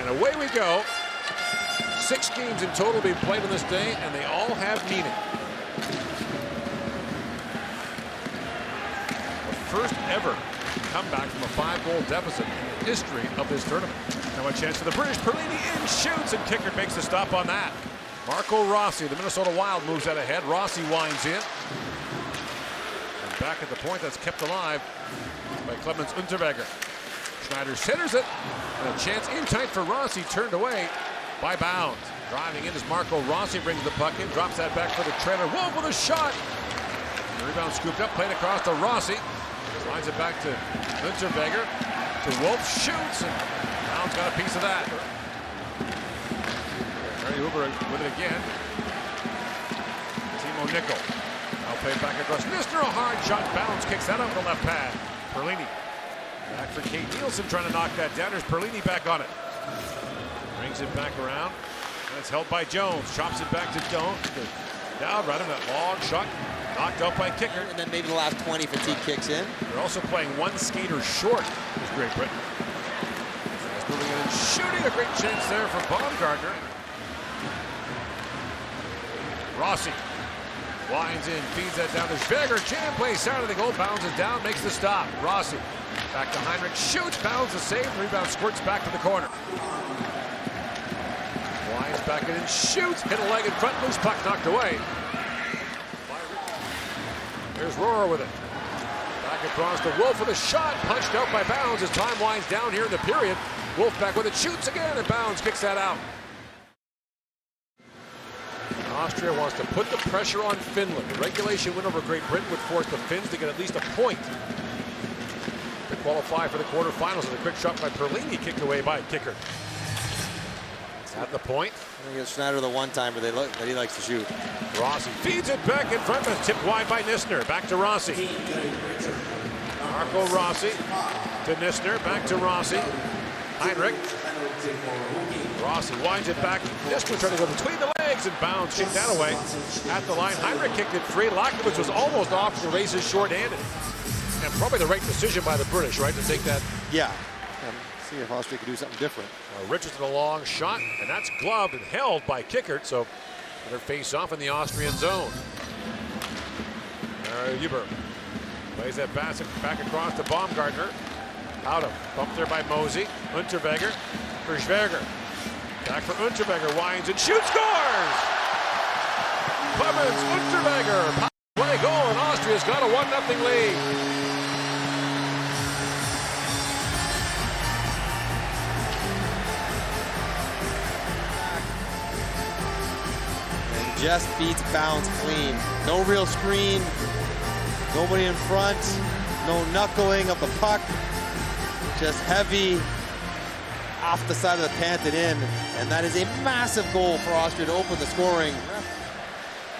And away we go. 6 games in total being played on this day, and they all have meaning. The first ever comeback from a 5-goal deficit in the history of this tournament. Now a chance for the British. Perlini in, shoots, and Kicker makes the stop on that. Marco Rossi, the Minnesota Wild, moves out ahead. Rossi winds in. And back at the point, that's kept alive by Clemens Unterweger. Schneider centers it, and a chance in tight for Rossi, turned away by Bounds. Driving in as Marco Rossi brings the puck in, drops that back for the trailer. Wolf with a shot. The rebound scooped up, played across to Rossi. Slides it back to Unterweger. To Wolf, shoots, and Bounds got a piece of that. Harry Huber with it again. Timo Nickel. Now played back across. Nisner, a hard shot. Bounds kicks that up the left pad. Perlini. Back for Kate Nielsen trying to knock that down. There's Perlini back on it. Brings it back around. And it's held by Jones. Chops it back to Down right on that long shot. Knocked out by Kicker. And then maybe the last 20 fatigue kicks in. They're also playing one skater short with Great Britain. He's moving in and shooting. A great chance there for Baumgartner. Rossi winds in, feeds that down to Schweger. Jam play side of the goal, bounces down, makes the stop. Rossi back to Heinrich, shoots, bounds the save, rebound squirts back to the corner. Winds back in and shoots, hit a leg in front, loose puck knocked away. There's Rohrer with it. Back across to Wolf with a shot, punched out by Bounds as time winds down here in the period. Wolf back with it, shoots again, and Bounds kicks that out. Austria wants to put the pressure on Finland. The regulation win over Great Britain would force the Finns to get at least a point to qualify for the quarterfinals. And a quick shot by Perlini, kicked away by Kicker. At the point. I think it's Schneider the one-timer that he likes to shoot. Rossi feeds it back in front, but tipped wide by Nisner. Back to Rossi. Marco Rossi to Nisner, back to Rossi. Heinrich. Rossi winds it back. Nisner trying to go between the legs, and Bounds kicked that away. At the line, Heinrich kicked it free. Lakovich was almost off the races short-handed. And probably the right decision by the British, right, to take that. Yeah. See if Austria can do something different. Richardson a long shot, and that's gloved and held by Kickert, so another face-off in the Austrian zone. Huber plays that pass back across to Baumgartner. Out of bumped there by Mosey. Unterweger for Schweger. Back for Unterweger, winds and shoots, scores! Clemens Unterweger, power play goal, and Austria's got a 1-0 lead. Just beats Bounds clean. No real screen, nobody in front, no knuckling of the puck. Just heavy off the side of the panted in, and that is a massive goal for Austria to open the scoring a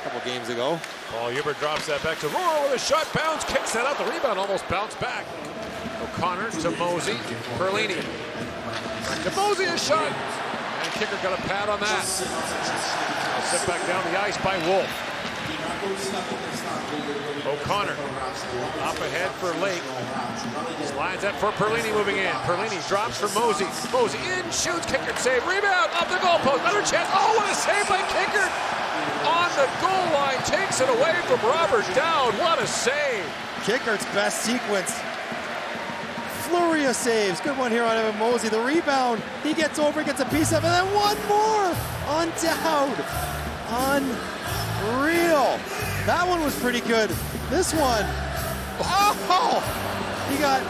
couple games ago. Paul Hubert drops that back to Rohrer with a shot. Bounds kicks that out. The rebound almost bounced back. O'Connor to Mosey. Perlini. Back to Mosey, a shot. And Kicker got a pad on that. Set back down the ice by Wolf. O'Connor up ahead for Lake. Slides that for Perlini moving in. Perlini drops for Mosey. Mosey in, shoots, Kicker save, rebound, up the goalpost, another chance. Oh, what a save by Kicker! On the goal line, takes it away from Robert Dowd. What a save! Kicker's best sequence. Flurry of saves. Good one here on Evan Mosey. The rebound, he gets over, gets a piece of it, and then one more on Dowd. Unreal. That one was pretty good. This one, oh! He got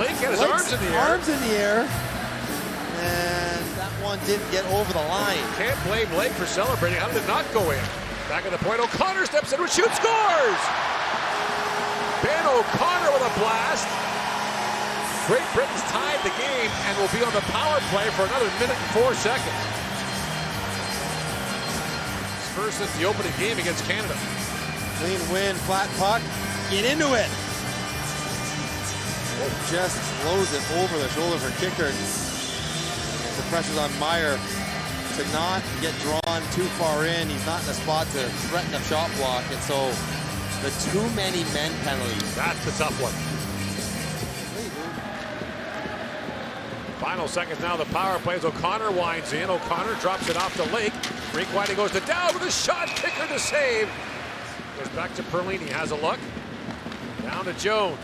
Lake had his arms in the air. And that one didn't get over the line. Can't blame Lake for celebrating. How did it not go in? Back at the point, O'Connor steps in with shoot, scores! Ben O'Connor with a blast. Great Britain's tied the game and will be on the power play for another minute and 4 seconds. It's first since the opening game against Canada. Clean win, flat puck, get into it. It just blows it over the shoulder for Kicker. The pressure's on Meyer to not get drawn too far in. He's not in a spot to threaten a shot block, and so the too many men penalty. That's the tough one. Final seconds now, the power play as O'Connor winds in. O'Connor drops it off to Lake. Rink wide, he goes to Dowd with a shot, kicker to save. Goes back to Perlini, has a look. Down to Jones.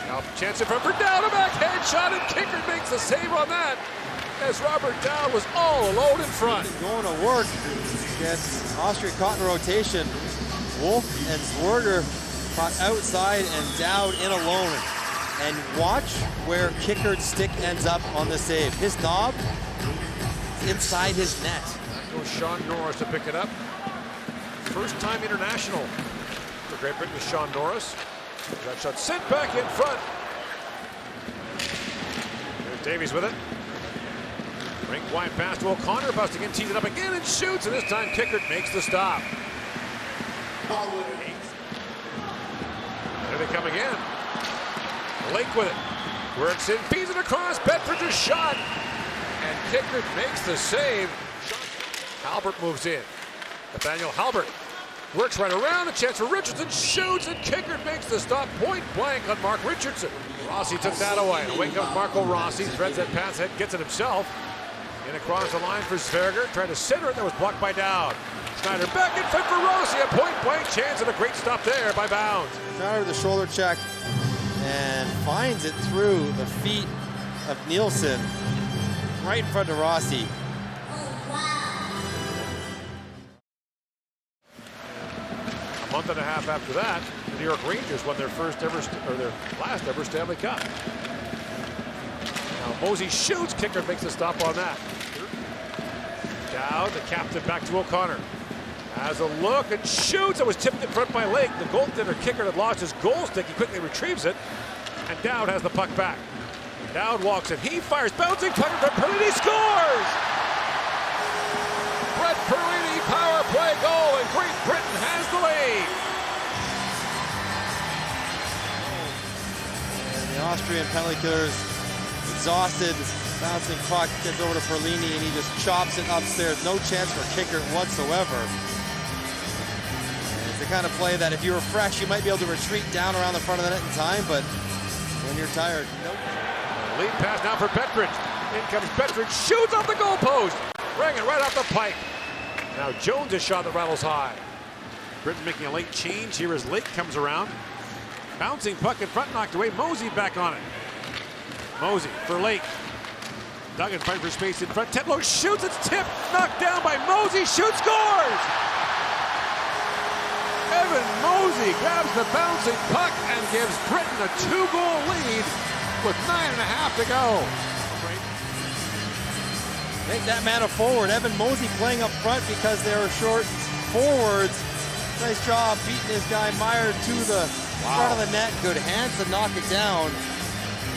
Now chance in front for Dowd, a backhand shot, and kicker makes the save on that. As Robert Dowd was all alone in front. Going to work against Austria caught in rotation. Wolf and Zwerger caught outside and Dowd in alone. And watch where Kickert's stick ends up on the save. His knob is inside his net. That goes Sean Norris to pick it up. First time international for Great Britain is Sean Norris. That shot sent back in front. There's Davies with it. Rink wide pass to O'Connor, busting in, tees it up again and shoots, and this time Kickert makes the stop. There they come again. Lake with it. Works in, feeds it across, Bedford's a shot. And Kickert makes the save. Halbert moves in. Nathaniel Halbert works right around, a chance for Richardson, shoots, and Kickert makes the stop point blank on Mark Richardson. Rossi took that away. Away comes Marco Rossi, threads that pass ahead, gets it himself. In across the line for Zwerger, tried to center it, that was blocked by Dowd. Schneider back in front for Rossi, a point blank chance and a great stop there by Bounds. Schneider with the shoulder check and finds it through the feet of Nielsen, right in front of Rossi. A month and a half after that, the New York Rangers won their last ever Stanley Cup. Now Mosey shoots, Kicker makes a stop on that. Dowd, the captain, back to O'Connor. Has a look and shoots. It was tipped in front by Lake. The goaltender Kicker had lost his goal stick. He quickly retrieves it, and Dowd has the puck back. Dowd walks in. He fires, bouncing puck in front. Perlini scores! Brett Perlini power play goal, and Great Britain has the lead. And the Austrian penalty killers exhausted. Bouncing puck gets over to Perlini, and he just chops it upstairs. No chance for Kicker whatsoever. And it's the kind of play that if you were fresh, you might be able to retreat down around the front of the net in time, but when you're tired, nope. Lead pass now for Bettridge. In comes Bettridge, shoots off the goalpost. Rang it right off the pipe. Now Jones' a shot that rattles high. Britain making a late change here as Lake comes around. Bouncing puck in front, knocked away. Mosey back on it. Mosey for Lake. Duggan fighting for space in front. Tetlow shoots, it's tipped, knocked down by Mosey, shoots, scores! Evan Mosey grabs the bouncing puck and gives Britain a 2-goal lead with 9.5 to go. Make that man a forward. Evan Mosey playing up front because they were short forwards. Nice job beating this guy Meyer to the front of the net. Good hands to knock it down.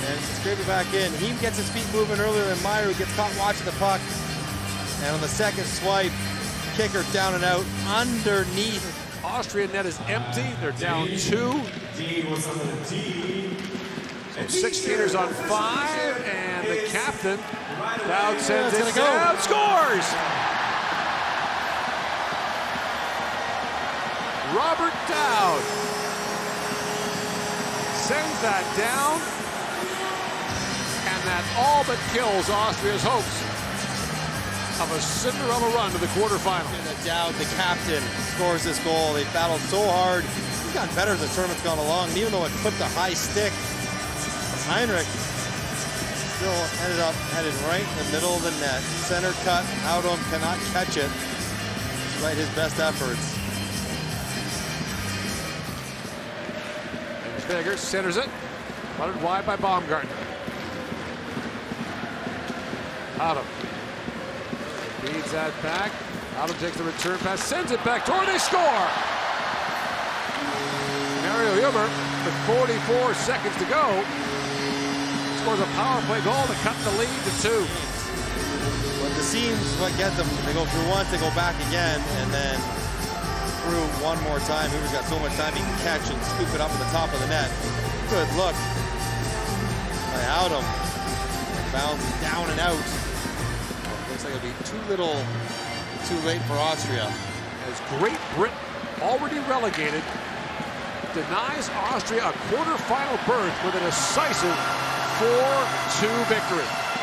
And scrape it back in. He gets his feet moving earlier than Meyer, who gets caught watching the puck. And on the second swipe, Kicker down and out underneath. Austrian net is empty. They're down 2. So 6 skaters on 5, and the captain, Dowd, sends it down, scores! Robert Dowd sends that down. And that all but kills Austria's hopes of a Cinderella run to the quarterfinals. Dowd, the captain, scores this goal. They battled so hard. He's gotten better as the tournament's gone along. And even though it clipped a high stick, Heinrich still ended up headed right in the middle of the net. Center cut, Howdom cannot catch it despite his best efforts. And Schwegger centers it, buttered wide by Baumgartner. Howdom feeds that back. Howdom takes the return pass, sends it back toward, they score! Mario Huber with 44 seconds to go scores a power play goal to cut the lead to 2. But the seams what get them. They go through once, they go back again, and then through one more time. Huber's got so much time he can catch and scoop it up at the top of the net. Good look by Howdom. Bounce down and out. Looks like it'll be too little, too late for Austria. As Great Britain, already relegated, denies Austria a quarterfinal berth with a decisive 4-2 victory.